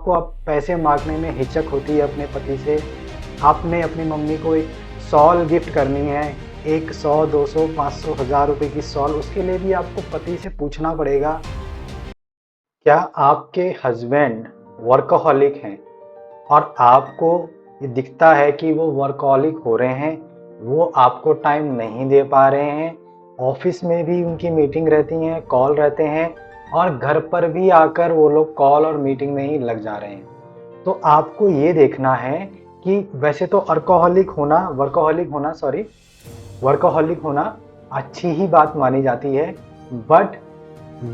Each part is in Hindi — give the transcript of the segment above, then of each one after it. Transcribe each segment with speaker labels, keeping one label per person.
Speaker 1: आपको अब पैसे मांगने में हिचक होती है अपने पति से, आपने अपनी मम्मी को एक शॉल गिफ्ट करनी है, एक 100, 200, 500, 1000 रुपये की शॉल, उसके लिए भी आपको पति से पूछना पड़ेगा। क्या आपके हस्बैंड वर्कहोलिक हैं और आपको ये दिखता है कि वो वर्कहोलिक हो रहे हैं, वो आपको टाइम नहीं दे पा रहे हैं, ऑफिस में भी उनकी मीटिंग रहती हैं, कॉल रहते हैं और घर पर भी आकर वो लोग कॉल और मीटिंग में ही लग जा रहे हैं, तो आपको ये देखना है कि वैसे तो वर्कहोलिक होना अच्छी ही बात मानी जाती है, बट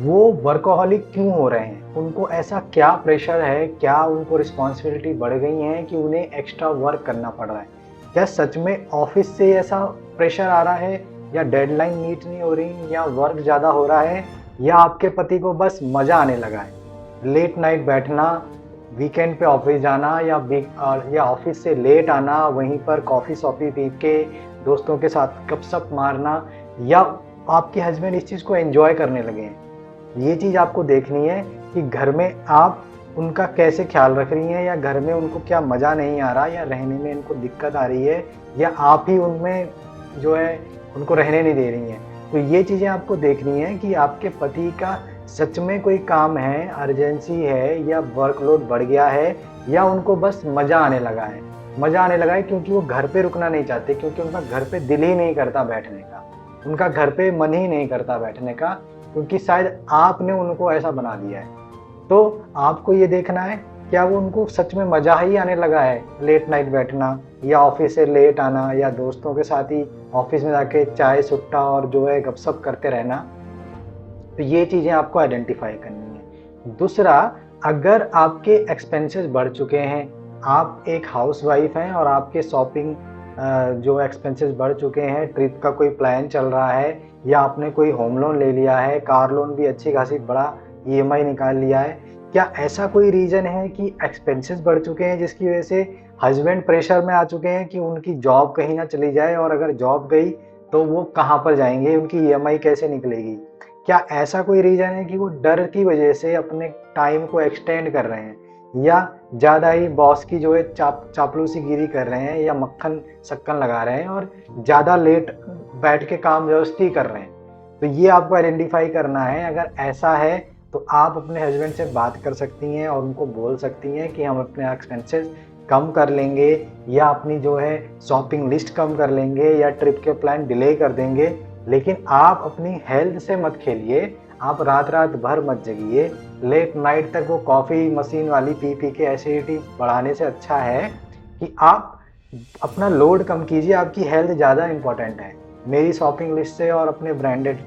Speaker 1: वो वर्कहोलिक क्यों हो रहे हैं? उनको ऐसा क्या प्रेशर है, क्या उनको रिस्पॉन्सिबिलिटी बढ़ गई हैं कि उन्हें एक्स्ट्रा वर्क करना पड़ रहा है? क्या सच में ऑफिस से ऐसा प्रेशर आ रहा है, या डेडलाइन मीट नहीं हो रही, या वर्क ज़्यादा हो रहा है, या आपके पति को बस मज़ा आने लगा है? लेट नाइट बैठना, वीकेंड पे ऑफिस जाना, या ऑफिस से लेट आना, वहीं पर कॉफ़ी शॉफ़ी पी के दोस्तों के साथ गपशप मारना, या आपके हस्बैंड इस चीज़ को एंजॉय करने लगे हैं? ये चीज़ आपको देखनी है कि घर में आप उनका कैसे ख्याल रख रही हैं, या घर में उनको क्या मज़ा नहीं आ रहा, या रहने में इनको दिक्कत आ रही है, या आप ही उनमें जो है उनको रहने नहीं दे रही हैं। तो ये चीज़ें आपको देखनी है कि आपके पति का सच में कोई काम है, अर्जेंसी है, या वर्कलोड बढ़ गया है, या उनको बस मज़ा आने लगा है। मज़ा आने लगा है क्योंकि वो घर पे रुकना नहीं चाहते, क्योंकि उनका घर पे दिल ही नहीं करता बैठने का, उनका घर पे मन ही नहीं करता बैठने का, क्योंकि शायद आपने उनको ऐसा बना दिया है। तो आपको ये देखना है, क्या वो उनको सच में मज़ा ही आने लगा है लेट नाइट बैठना, या ऑफिस से लेट आना, या दोस्तों के साथ ही ऑफिस में जाके चाय सुट्टा और जो है गपशप करते रहना? तो ये चीज़ें आपको आइडेंटिफाई करनी है। दूसरा, अगर आपके एक्सपेंसेस बढ़ चुके हैं, आप एक हाउसवाइफ हैं और आपके शॉपिंग जो एक्सपेंसेस बढ़ चुके हैं, ट्रिप का कोई प्लान चल रहा है, या आपने कोई होम लोन ले लिया है, कार लोन भी अच्छी खासी बड़ा ईएमआई निकाल लिया है, क्या ऐसा कोई रीज़न है कि एक्सपेंसेस बढ़ चुके हैं जिसकी वजह से हस्बैंड प्रेशर में आ चुके हैं कि उनकी जॉब कहीं ना चली जाए, और अगर जॉब गई तो वो कहाँ पर जाएंगे, उनकी ईएमआई कैसे निकलेगी? क्या ऐसा कोई रीज़न है कि वो डर की वजह से अपने टाइम को एक्सटेंड कर रहे हैं, या ज़्यादा ही बॉस की जो है चापलूसी गिरी कर रहे हैं, या मक्खन सक्कन लगा रहे हैं और ज़्यादा लेट बैठ के काम ज़बरदस्ती कर रहे हैं? तो ये आपको आइडेंटिफाई करना है। अगर ऐसा है तो आप अपने हस्बैंड से बात कर सकती हैं और उनको बोल सकती हैं कि हम अपने एक्सपेंसेस कम कर लेंगे, या अपनी जो है शॉपिंग लिस्ट कम कर लेंगे, या ट्रिप के प्लान डिले कर देंगे, लेकिन आप अपनी हेल्थ से मत खेलिए। आप रात रात भर मत जगिए, लेट नाइट तक वो कॉफ़ी मशीन वाली पी पी के एसिडिटी बढ़ाने से अच्छा है कि आप अपना लोड कम कीजिए। आपकी हेल्थ ज़्यादा इम्पोर्टेंट है मेरी शॉपिंग लिस्ट से, और अपने ब्रांडेड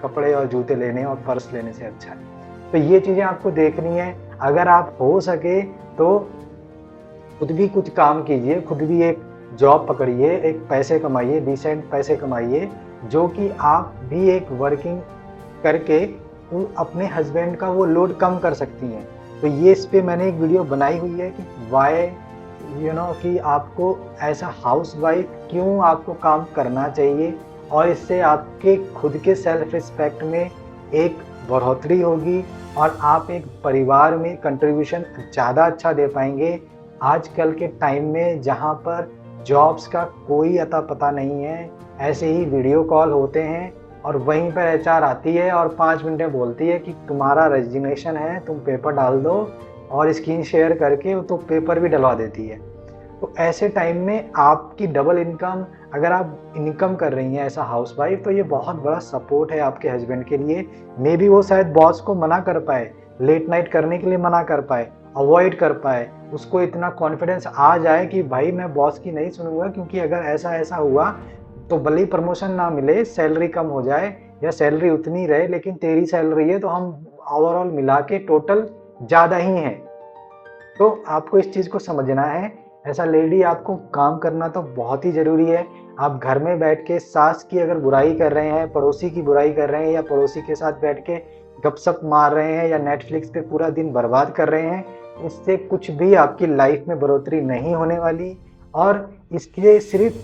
Speaker 1: कपड़े और जूते लेने और पर्स लेने से अच्छा है। तो ये चीज़ें आपको देखनी है। अगर आप हो सके तो खुद भी कुछ काम कीजिए, खुद भी एक जॉब पकड़िए, एक पैसे कमाइए, डिसेंट पैसे कमाइए, जो कि आप भी एक वर्किंग करके अपने हस्बैंड का वो लोड कम कर सकती हैं। तो ये इस पे मैंने एक वीडियो बनाई हुई है कि वाई कि आपको ऐसा हाउसवाइफ क्यों आपको काम करना चाहिए, और इससे आपके खुद के सेल्फ रिस्पेक्ट में एक बढ़ोतरी होगी, और आप एक परिवार में कंट्रीब्यूशन ज़्यादा अच्छा दे पाएंगे। आजकल के टाइम में जहाँ पर जॉब्स का कोई अता पता नहीं है, ऐसे ही वीडियो कॉल होते हैं और वहीं पर एचआर आती है और 5 मिनट में बोलती है कि तुम्हारा रेजिग्नेशन है, तुम पेपर डाल दो, और स्क्रीन शेयर करके तो पेपर भी डलवा देती है। तो ऐसे टाइम में आपकी डबल इनकम, अगर आप इनकम कर रही हैं एज अ हाउसवाइफ, तो ये बहुत बड़ा सपोर्ट है आपके हस्बैंड के लिए। मे बी वो शायद बॉस को मना कर पाए, लेट नाइट करने के लिए मना कर पाए, अवॉइड कर पाए, उसको इतना कॉन्फिडेंस आ जाए कि भाई मैं बॉस की नहीं सुनूंगा, क्योंकि अगर ऐसा ऐसा हुआ तो भले ही प्रमोशन ना मिले, सैलरी कम हो जाए, या सैलरी उतनी रहे, लेकिन तेरी सैलरी है तो हम ओवरऑल मिला के टोटल ज़्यादा ही हैं। तो आपको इस चीज़ को समझना है। ऐसा लेडी आपको काम करना तो बहुत ही ज़रूरी है। आप घर में बैठ के सास की अगर बुराई कर रहे हैं, पड़ोसी की बुराई कर रहे हैं, या पड़ोसी के साथ बैठ के गपशप मार रहे हैं, या नेटफ्लिक्स पे पूरा दिन बर्बाद कर रहे हैं, इससे कुछ भी आपकी लाइफ में बढ़ोतरी नहीं होने वाली। और इसके सिर्फ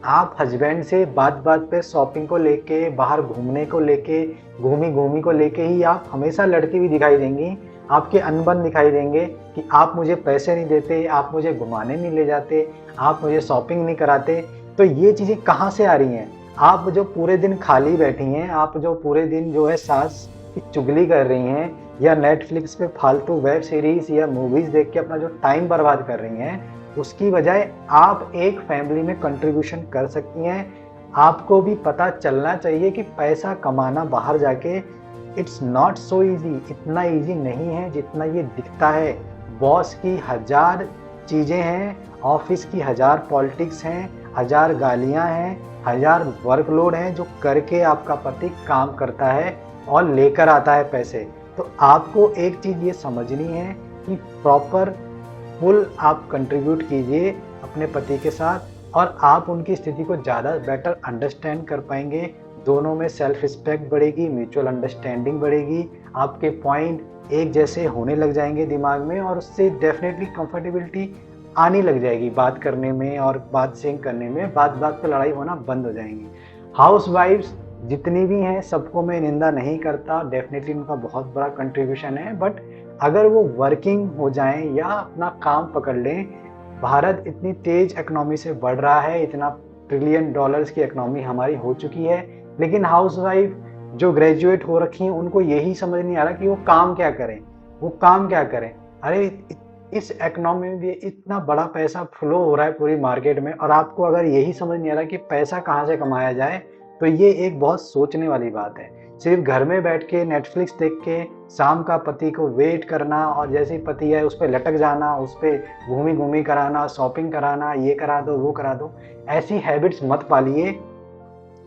Speaker 1: आप हस्बैंड से बात बात पे शॉपिंग को लेके, बाहर घूमने को लेके, घूमी घूमी को लेके ही आप हमेशा लड़ती हुई दिखाई देंगी। आपके अनबन दिखाई देंगे कि आप मुझे पैसे नहीं देते, आप मुझे घुमाने नहीं ले जाते, आप मुझे शॉपिंग नहीं कराते। तो ये चीज़ें कहाँ से आ रही हैं? आप जो पूरे दिन खाली बैठी हैं, आप जो पूरे दिन जो है सास की चुगली कर रही हैं या नेटफ्लिक्स पे फालतू वेब सीरीज़ या मूवीज़ देख के अपना जो टाइम बर्बाद कर रही हैं, उसकी बजाय आप एक फैमिली में कंट्रीब्यूशन कर सकती हैं। आपको भी पता चलना चाहिए कि पैसा कमाना बाहर जाके इट्स नॉट सो ईज़ी, इतना ईज़ी नहीं है जितना ये दिखता है। बॉस की हज़ार चीज़ें हैं, ऑफ़िस की हज़ार पॉलिटिक्स हैं, हज़ार गालियाँ हैं, हज़ार वर्कलोड हैं जो करके आपका पति काम करता है और लेकर आता है पैसे। तो आपको एक चीज़ ये समझनी है कि प्रॉपर फुल आप कंट्रीब्यूट कीजिए अपने पति के साथ और आप उनकी स्थिति को ज़्यादा बेटर अंडरस्टैंड कर पाएँगे। दोनों में सेल्फ रिस्पेक्ट बढ़ेगी, म्यूचुअल अंडरस्टैंडिंग बढ़ेगी, आपके पॉइंट एक जैसे होने लग जाएँगे दिमाग में और उससे डेफ़िनेटली कंफर्टेबिलिटी आने लग जाएगी बात करने में और बात सिंक करने में, बात-बात पे लड़ाई होना बंद हो जाएँगी। हाउसवाइफ्स जितनी भी हैं सबको मैं निंदा नहीं करता, डेफ़िनेटली उनका बहुत बड़ा कंट्रीब्यूशन है, बट अगर वो वर्किंग हो जाएँ या अपना काम पकड़ लें, भारत इतनी तेज़ इकोनॉमी से बढ़ रहा है, इतना ट्रिलियन डॉलर्स की इकोनॉमी हमारी हो चुकी है, लेकिन हाउसवाइफ जो ग्रेजुएट हो रखी हैं उनको यही समझ नहीं आ रहा कि वो काम क्या करें, वो काम क्या करें? अरे इस इकोनॉमी में भी इतना बड़ा पैसा फ्लो हो रहा है पूरी मार्केट में और आपको अगर यही समझ नहीं आ रहा कि पैसा कहाँ से कमाया जाए, तो ये एक बहुत सोचने वाली बात है। सिर्फ़ घर में बैठ के नेटफ्लिक्स देख के शाम का पति को वेट करना और जैसे ही पति आए उस पे लटक जाना, उस पे घूमी-घूमी कराना, शॉपिंग कराना, ये करा दो, वो करा दो, ऐसी हैबिट्स मत पालिए।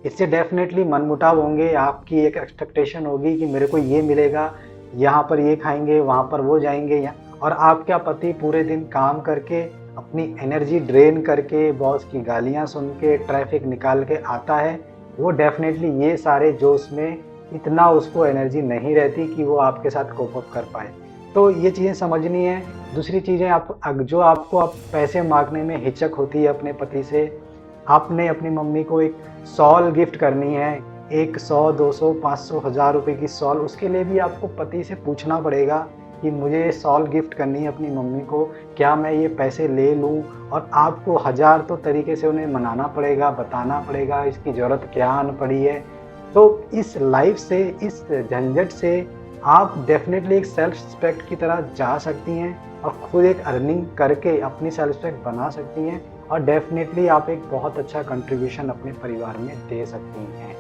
Speaker 1: इससे डेफ़िनेटली मनमुटाव होंगे, आपकी एक एक्सपेक्टेशन होगी कि मेरे को ये मिलेगा, यहाँ पर ये खाएँगे, वहाँ पर वो जाएँगे या और आपका पति पूरे दिन काम करके, अपनी एनर्जी ड्रेन करके, बॉस की गालियाँ सुन के, ट्रैफ़िक निकाल के आता है, वो डेफ़िनेटली ये सारे जोश में इतना उसको एनर्जी नहीं रहती कि वो आपके साथ कोप अप कर पाए। तो ये चीज़ें समझनी है। दूसरी चीज़ें जो आपको अब पैसे माँगने में हिचक होती है अपने पति से, आपने अपनी मम्मी को एक शॉल गिफ्ट करनी है, एक 100, 200, 500, 1000 रुपए की शॉल, उसके लिए भी आपको पति से पूछना पड़ेगा कि मुझे ये शॉल गिफ्ट करनी है अपनी मम्मी को, क्या मैं ये पैसे ले लूँ? और आपको हज़ार तो तरीके से उन्हें मनाना पड़ेगा, बताना पड़ेगा इसकी ज़रूरत क्या आन पड़ी है। तो इस लाइफ़ से, इस झंझट से आप डेफ़िनेटली एक सेल्फ रिस्पेक्ट की तरह जा सकती हैं और खुद एक अर्निंग करके अपनी सेल्फ रिस्पेक्ट बना सकती हैं और डेफ़िनेटली आप एक बहुत अच्छा कंट्रीब्यूशन अपने परिवार में दे सकती हैं।